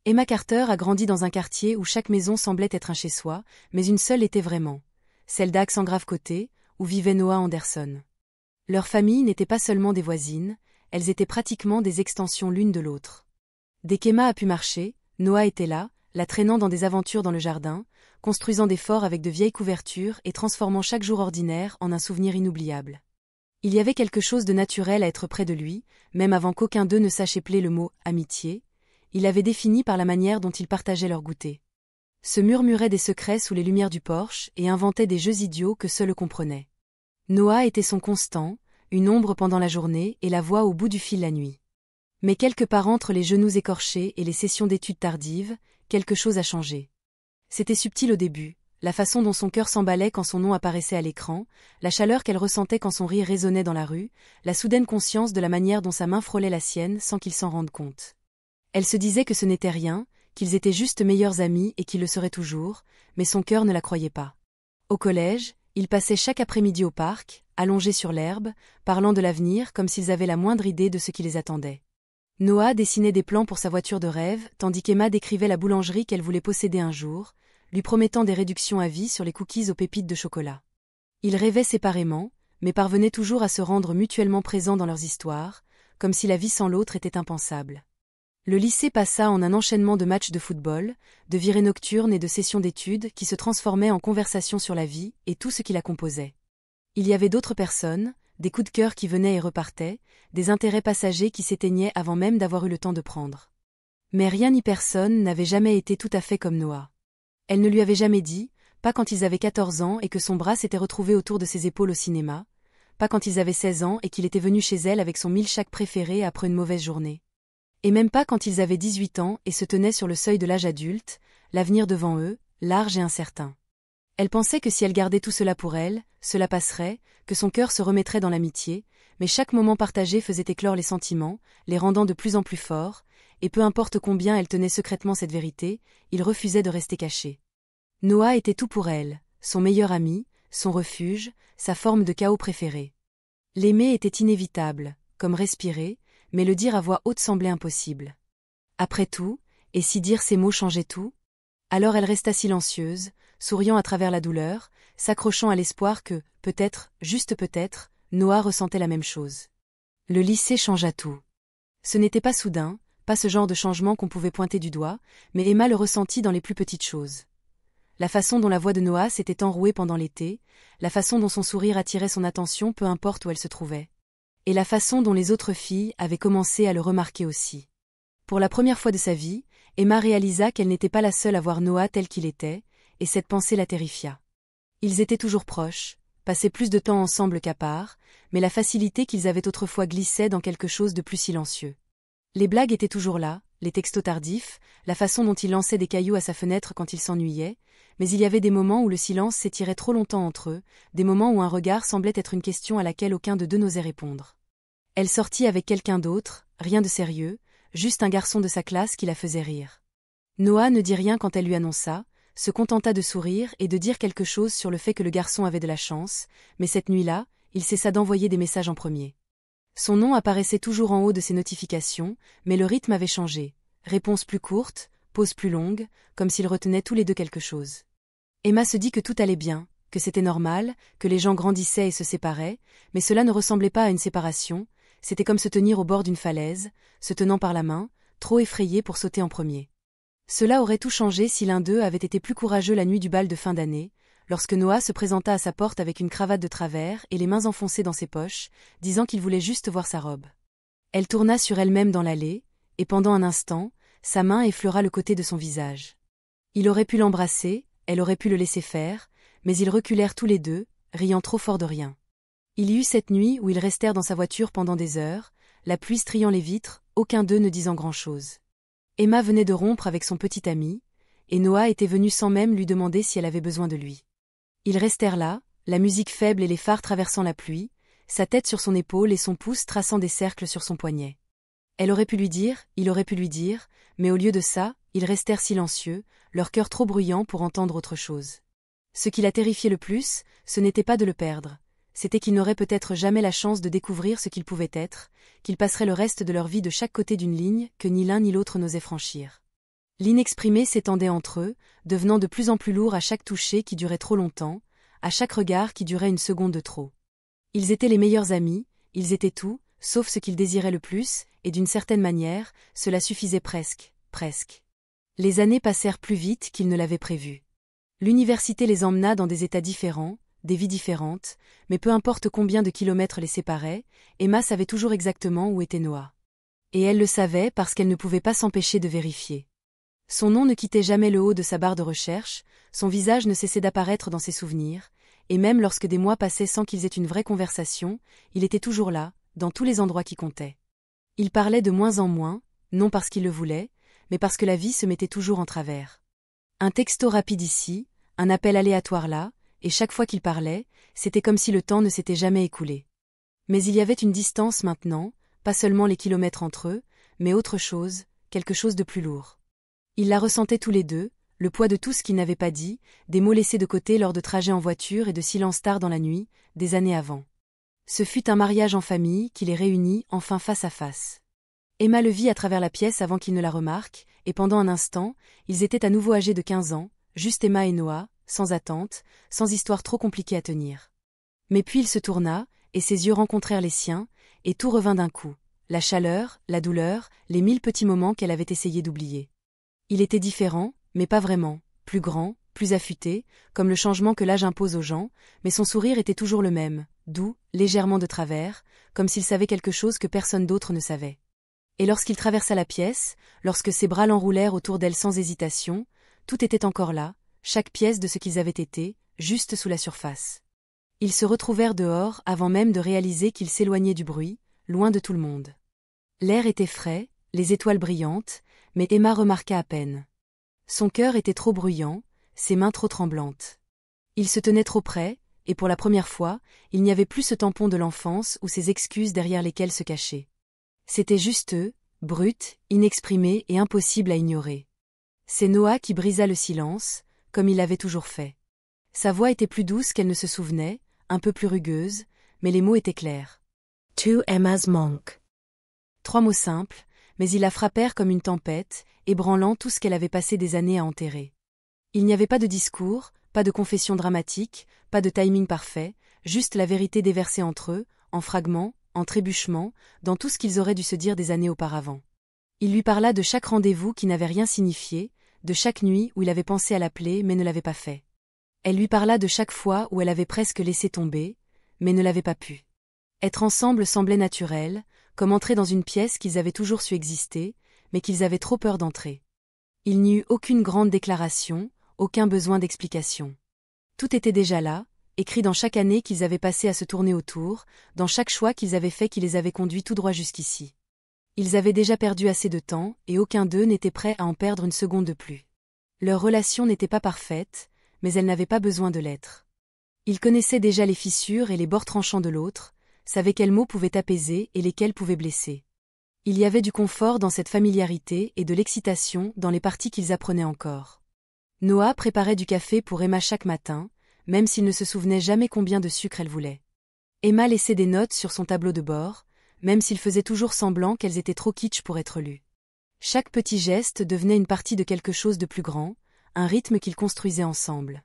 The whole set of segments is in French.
Emma Carter a grandi dans un quartier où chaque maison semblait être un chez-soi, mais une seule était vraiment. Celle d'Axe-en-Grave-Côté, où vivait Noah Anderson. Leur famille n'était pas seulement des voisines, elles étaient pratiquement des extensions l'une de l'autre. Dès qu'Emma a pu marcher, Noah était là, la traînant dans des aventures dans le jardin, construisant des forts avec de vieilles couvertures et transformant chaque jour ordinaire en un souvenir inoubliable. Il y avait quelque chose de naturel à être près de lui, même avant qu'aucun d'eux ne sache épeler le mot « amitié », il l'avait défini par la manière dont ils partageaient leur goûter. Se murmuraient des secrets sous les lumières du porche et inventaient des jeux idiots que seul eux comprenaient. Noah était son constant, une ombre pendant la journée et la voix au bout du fil la nuit. Mais quelque part entre les genoux écorchés et les sessions d'études tardives, quelque chose a changé. C'était subtil au début, la façon dont son cœur s'emballait quand son nom apparaissait à l'écran, la chaleur qu'elle ressentait quand son rire résonnait dans la rue, la soudaine conscience de la manière dont sa main frôlait la sienne sans qu'il s'en rende compte. Elle se disait que ce n'était rien, qu'ils étaient juste meilleurs amis et qu'ils le seraient toujours, mais son cœur ne la croyait pas. Au collège, ils passaient chaque après-midi au parc, allongés sur l'herbe, parlant de l'avenir comme s'ils avaient la moindre idée de ce qui les attendait. Noah dessinait des plans pour sa voiture de rêve, tandis qu'Emma décrivait la boulangerie qu'elle voulait posséder un jour, lui promettant des réductions à vie sur les cookies aux pépites de chocolat. Ils rêvaient séparément, mais parvenaient toujours à se rendre mutuellement présents dans leurs histoires, comme si la vie sans l'autre était impensable. Le lycée passa en un enchaînement de matchs de football, de virées nocturnes et de sessions d'études qui se transformaient en conversations sur la vie et tout ce qui la composait. Il y avait d'autres personnes, des coups de cœur qui venaient et repartaient, des intérêts passagers qui s'éteignaient avant même d'avoir eu le temps de prendre. Mais rien ni personne n'avait jamais été tout à fait comme Noah. Elle ne lui avait jamais dit, pas quand ils avaient 14 ans et que son bras s'était retrouvé autour de ses épaules au cinéma, pas quand ils avaient 16 ans et qu'il était venu chez elle avec son milkshake préféré après une mauvaise journée. Et même pas quand ils avaient 18 ans et se tenaient sur le seuil de l'âge adulte, l'avenir devant eux, large et incertain. Elle pensait que si elle gardait tout cela pour elle, cela passerait, que son cœur se remettrait dans l'amitié, mais chaque moment partagé faisait éclore les sentiments, les rendant de plus en plus forts, et peu importe combien elle tenait secrètement cette vérité, il refusait de rester caché. Noah était tout pour elle, son meilleur ami, son refuge, sa forme de chaos préférée. L'aimer était inévitable, comme respirer, mais le dire à voix haute semblait impossible. Après tout, et si dire ces mots changeait tout? Alors elle resta silencieuse, souriant à travers la douleur, s'accrochant à l'espoir que, peut-être, juste peut-être, Noah ressentait la même chose. Le lycée changea tout. Ce n'était pas soudain, pas ce genre de changement qu'on pouvait pointer du doigt, mais Emma le ressentit dans les plus petites choses. La façon dont la voix de Noah s'était enrouée pendant l'été, la façon dont son sourire attirait son attention peu importe où elle se trouvait. Et la façon dont les autres filles avaient commencé à le remarquer aussi. Pour la première fois de sa vie, Emma réalisa qu'elle n'était pas la seule à voir Noah tel qu'il était, et cette pensée la terrifia. Ils étaient toujours proches, passaient plus de temps ensemble qu'à part, mais la facilité qu'ils avaient autrefois glissait dans quelque chose de plus silencieux. Les blagues étaient toujours là, les textos tardifs, la façon dont il lançait des cailloux à sa fenêtre quand il s'ennuyait, mais il y avait des moments où le silence s'étirait trop longtemps entre eux, des moments où un regard semblait être une question à laquelle aucun de deux n'osait répondre. Elle sortit avec quelqu'un d'autre, rien de sérieux, juste un garçon de sa classe qui la faisait rire. Noah ne dit rien quand elle lui annonça, se contenta de sourire et de dire quelque chose sur le fait que le garçon avait de la chance, mais cette nuit-là, il cessa d'envoyer des messages en premier. Son nom apparaissait toujours en haut de ses notifications, mais le rythme avait changé. Réponse plus courte, pause plus longue, comme s'ils retenaient tous les deux quelque chose. Emma se dit que tout allait bien, que c'était normal, que les gens grandissaient et se séparaient, mais cela ne ressemblait pas à une séparation, c'était comme se tenir au bord d'une falaise, se tenant par la main, trop effrayé pour sauter en premier. Cela aurait tout changé si l'un d'eux avait été plus courageux la nuit du bal de fin d'année, lorsque Noah se présenta à sa porte avec une cravate de travers et les mains enfoncées dans ses poches, disant qu'il voulait juste voir sa robe. Elle tourna sur elle-même dans l'allée, et pendant un instant, sa main effleura le côté de son visage. Il aurait pu l'embrasser, elle aurait pu le laisser faire, mais ils reculèrent tous les deux, riant trop fort de rien. Il y eut cette nuit où ils restèrent dans sa voiture pendant des heures, la pluie striant les vitres, aucun d'eux ne disant grand-chose. Emma venait de rompre avec son petit ami, et Noah était venu sans même lui demander si elle avait besoin de lui. Ils restèrent là, la musique faible et les phares traversant la pluie, sa tête sur son épaule et son pouce traçant des cercles sur son poignet. Elle aurait pu lui dire, il aurait pu lui dire, mais au lieu de ça, ils restèrent silencieux, leur cœur trop bruyant pour entendre autre chose. Ce qui la terrifiait le plus, ce n'était pas de le perdre, c'était qu'ils n'auraient peut-être jamais la chance de découvrir ce qu'ils pouvaient être, qu'ils passeraient le reste de leur vie de chaque côté d'une ligne que ni l'un ni l'autre n'osait franchir. L'inexprimé s'étendait entre eux, devenant de plus en plus lourd à chaque toucher qui durait trop longtemps, à chaque regard qui durait une seconde de trop. Ils étaient les meilleurs amis, ils étaient tout, sauf ce qu'ils désiraient le plus, et d'une certaine manière, cela suffisait presque. Les années passèrent plus vite qu'ils ne l'avaient prévu. L'université les emmena dans des états différents, des vies différentes, mais peu importe combien de kilomètres les séparaient, Emma savait toujours exactement où était Noah. Et elle le savait parce qu'elle ne pouvait pas s'empêcher de vérifier. Son nom ne quittait jamais le haut de sa barre de recherche, son visage ne cessait d'apparaître dans ses souvenirs, et même lorsque des mois passaient sans qu'ils aient une vraie conversation, il était toujours là, dans tous les endroits qui comptaient. Il parlait de moins en moins, non parce qu'il le voulait, mais parce que la vie se mettait toujours en travers. Un texto rapide ici, un appel aléatoire là, et chaque fois qu'il parlait, c'était comme si le temps ne s'était jamais écoulé. Mais il y avait une distance maintenant, pas seulement les kilomètres entre eux, mais autre chose, quelque chose de plus lourd. Ils la ressentaient tous les deux, le poids de tout ce qu'ils n'avaient pas dit, des mots laissés de côté lors de trajets en voiture et de silences tard dans la nuit, des années avant. Ce fut un mariage en famille qui les réunit enfin face à face. Emma le vit à travers la pièce avant qu'il ne la remarque, et pendant un instant, ils étaient à nouveau âgés de 15 ans, juste Emma et Noah, sans attente, sans histoire trop compliquée à tenir. Mais puis il se tourna, et ses yeux rencontrèrent les siens, et tout revint d'un coup. La chaleur, la douleur, les 1000 petits moments qu'elle avait essayé d'oublier. Il était différent, mais pas vraiment, plus grand, plus affûté, comme le changement que l'âge impose aux gens, mais son sourire était toujours le même, doux, légèrement de travers, comme s'il savait quelque chose que personne d'autre ne savait. Et lorsqu'il traversa la pièce, lorsque ses bras l'enroulèrent autour d'elle sans hésitation, tout était encore là, chaque pièce de ce qu'ils avaient été, juste sous la surface. Ils se retrouvèrent dehors avant même de réaliser qu'ils s'éloignaient du bruit, loin de tout le monde. L'air était frais, les étoiles brillantes, mais Emma remarqua à peine. Son cœur était trop bruyant, ses mains trop tremblantes. Ils se tenaient trop près, et pour la première fois, il n'y avait plus ce tampon de l'enfance ou ces excuses derrière lesquelles se cacher. C'était juste eux, bruts, inexprimés et impossibles à ignorer. C'est Noah qui brisa le silence, comme il l'avait toujours fait. Sa voix était plus douce qu'elle ne se souvenait, un peu plus rugueuse, mais les mots étaient clairs. To Emma's Monk. 3 mots simples, mais ils la frappèrent comme une tempête, ébranlant tout ce qu'elle avait passé des années à enterrer. Il n'y avait pas de discours, pas de confession dramatique, pas de timing parfait, juste la vérité déversée entre eux, en fragments, en trébuchements, dans tout ce qu'ils auraient dû se dire des années auparavant. Il lui parla de chaque rendez-vous qui n'avait rien signifié, de chaque nuit où il avait pensé à l'appeler mais ne l'avait pas fait. Elle lui parla de chaque fois où elle avait presque laissé tomber, mais ne l'avait pas pu. Être ensemble semblait naturel, comme entrer dans une pièce qu'ils avaient toujours su exister, mais qu'ils avaient trop peur d'entrer. Il n'y eut aucune grande déclaration, aucun besoin d'explication. Tout était déjà là, écrit dans chaque année qu'ils avaient passé à se tourner autour, dans chaque choix qu'ils avaient fait qui les avait conduits tout droit jusqu'ici. Ils avaient déjà perdu assez de temps, et aucun d'eux n'était prêt à en perdre une seconde de plus. Leur relation n'était pas parfaite, mais elle n'avait pas besoin de l'être. Ils connaissaient déjà les fissures et les bords tranchants de l'autre, savaient quels mots pouvaient apaiser et lesquels pouvaient blesser. Il y avait du confort dans cette familiarité et de l'excitation dans les parties qu'ils apprenaient encore. Noah préparait du café pour Emma chaque matin, même s'il ne se souvenait jamais combien de sucre elle voulait. Emma laissait des notes sur son tableau de bord, même s'il faisait toujours semblant qu'elles étaient trop kitsch pour être lues. Chaque petit geste devenait une partie de quelque chose de plus grand, un rythme qu'ils construisaient ensemble.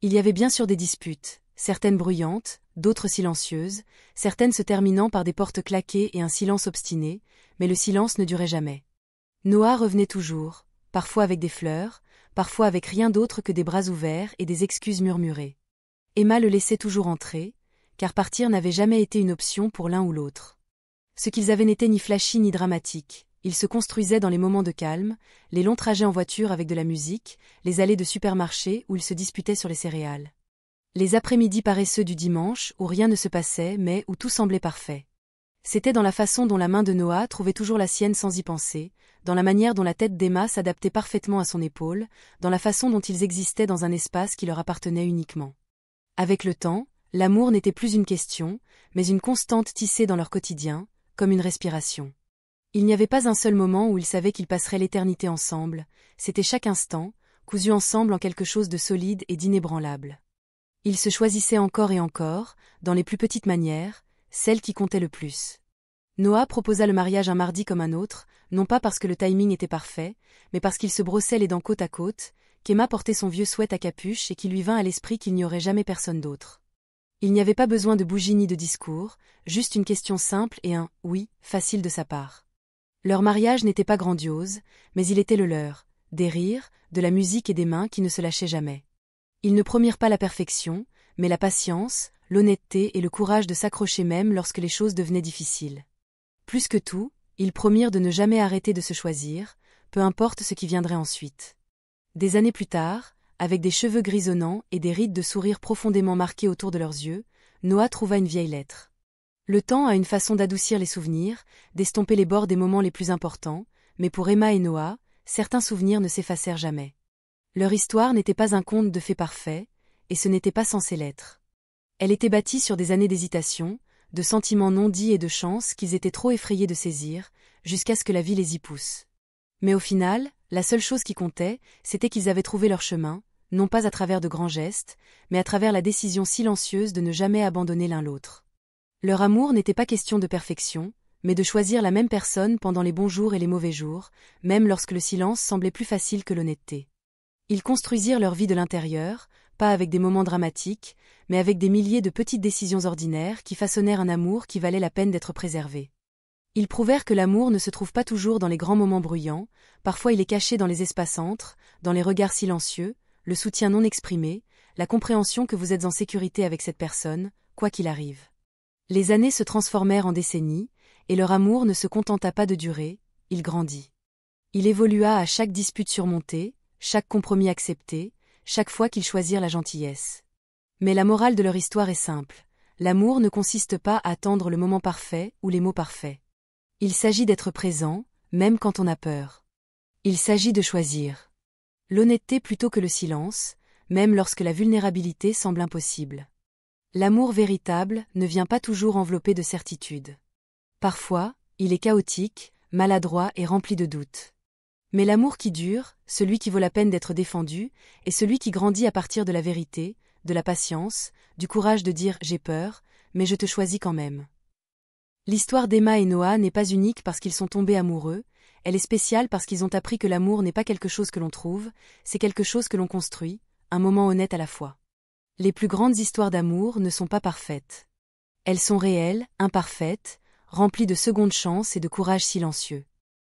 Il y avait bien sûr des disputes, certaines bruyantes, d'autres silencieuses, certaines se terminant par des portes claquées et un silence obstiné, mais le silence ne durait jamais. Noah revenait toujours, parfois avec des fleurs, parfois avec rien d'autre que des bras ouverts et des excuses murmurées. Emma le laissait toujours entrer, car partir n'avait jamais été une option pour l'un ou l'autre. Ce qu'ils avaient n'était ni flashy ni dramatique, ils se construisaient dans les moments de calme, les longs trajets en voiture avec de la musique, les allées de supermarché où ils se disputaient sur les céréales. Les après-midi paresseux du dimanche où rien ne se passait mais où tout semblait parfait. C'était dans la façon dont la main de Noah trouvait toujours la sienne sans y penser, dans la manière dont la tête d'Emma s'adaptait parfaitement à son épaule, dans la façon dont ils existaient dans un espace qui leur appartenait uniquement. Avec le temps, l'amour n'était plus une question, mais une constante tissée dans leur quotidien, comme une respiration. Il n'y avait pas un seul moment où ils savaient qu'ils passeraient l'éternité ensemble, c'était chaque instant, cousu ensemble en quelque chose de solide et d'inébranlable. Ils se choisissaient encore et encore, dans les plus petites manières, celles qui comptaient le plus. Noah proposa le mariage un mardi comme un autre, non pas parce que le timing était parfait, mais parce qu'ils se brossaient les dents côte à côte, qu'Emma portait son vieux sweat à capuche et qu'il lui vint à l'esprit qu'il n'y aurait jamais personne d'autre. Il n'y avait pas besoin de bougies ni de discours, juste une question simple et un « oui » facile de sa part. Leur mariage n'était pas grandiose, mais il était le leur, des rires, de la musique et des mains qui ne se lâchaient jamais. Ils ne promirent pas la perfection, mais la patience, l'honnêteté et le courage de s'accrocher même lorsque les choses devenaient difficiles. Plus que tout, ils promirent de ne jamais arrêter de se choisir, peu importe ce qui viendrait ensuite. Des années plus tard, avec des cheveux grisonnants et des rides de sourire profondément marquées autour de leurs yeux, Noah trouva une vieille lettre. Le temps a une façon d'adoucir les souvenirs, d'estomper les bords des moments les plus importants, mais pour Emma et Noah, certains souvenirs ne s'effacèrent jamais. Leur histoire n'était pas un conte de fées parfaits, et ce n'était pas censé l'être. Elle était bâtie sur des années d'hésitation, de sentiments non dits et de chances qu'ils étaient trop effrayés de saisir, jusqu'à ce que la vie les y pousse. Mais au final, la seule chose qui comptait, c'était qu'ils avaient trouvé leur chemin, non pas à travers de grands gestes, mais à travers la décision silencieuse de ne jamais abandonner l'un l'autre. Leur amour n'était pas question de perfection, mais de choisir la même personne pendant les bons jours et les mauvais jours, même lorsque le silence semblait plus facile que l'honnêteté. Ils construisirent leur vie de l'intérieur, pas avec des moments dramatiques, mais avec des milliers de petites décisions ordinaires qui façonnèrent un amour qui valait la peine d'être préservé. Ils prouvèrent que l'amour ne se trouve pas toujours dans les grands moments bruyants, parfois il est caché dans les espaces entre, dans les regards silencieux, le soutien non exprimé, la compréhension que vous êtes en sécurité avec cette personne, quoi qu'il arrive. Les années se transformèrent en décennies, et leur amour ne se contenta pas de durer, il grandit. Il évolua à chaque dispute surmontée, chaque compromis accepté, chaque fois qu'ils choisirent la gentillesse. Mais la morale de leur histoire est simple. L'amour ne consiste pas à attendre le moment parfait ou les mots parfaits. Il s'agit d'être présent, même quand on a peur. Il s'agit de choisir l'honnêteté plutôt que le silence, même lorsque la vulnérabilité semble impossible. L'amour véritable ne vient pas toujours enveloppé de certitudes. Parfois, il est chaotique, maladroit et rempli de doutes. Mais l'amour qui dure, celui qui vaut la peine d'être défendu, est celui qui grandit à partir de la vérité, de la patience, du courage de dire « j'ai peur, mais je te choisis quand même ». L'histoire d'Emma et Noah n'est pas unique parce qu'ils sont tombés amoureux, elle est spéciale parce qu'ils ont appris que l'amour n'est pas quelque chose que l'on trouve, c'est quelque chose que l'on construit, un moment honnête à la fois. Les plus grandes histoires d'amour ne sont pas parfaites. Elles sont réelles, imparfaites, remplies de secondes chances et de courage silencieux.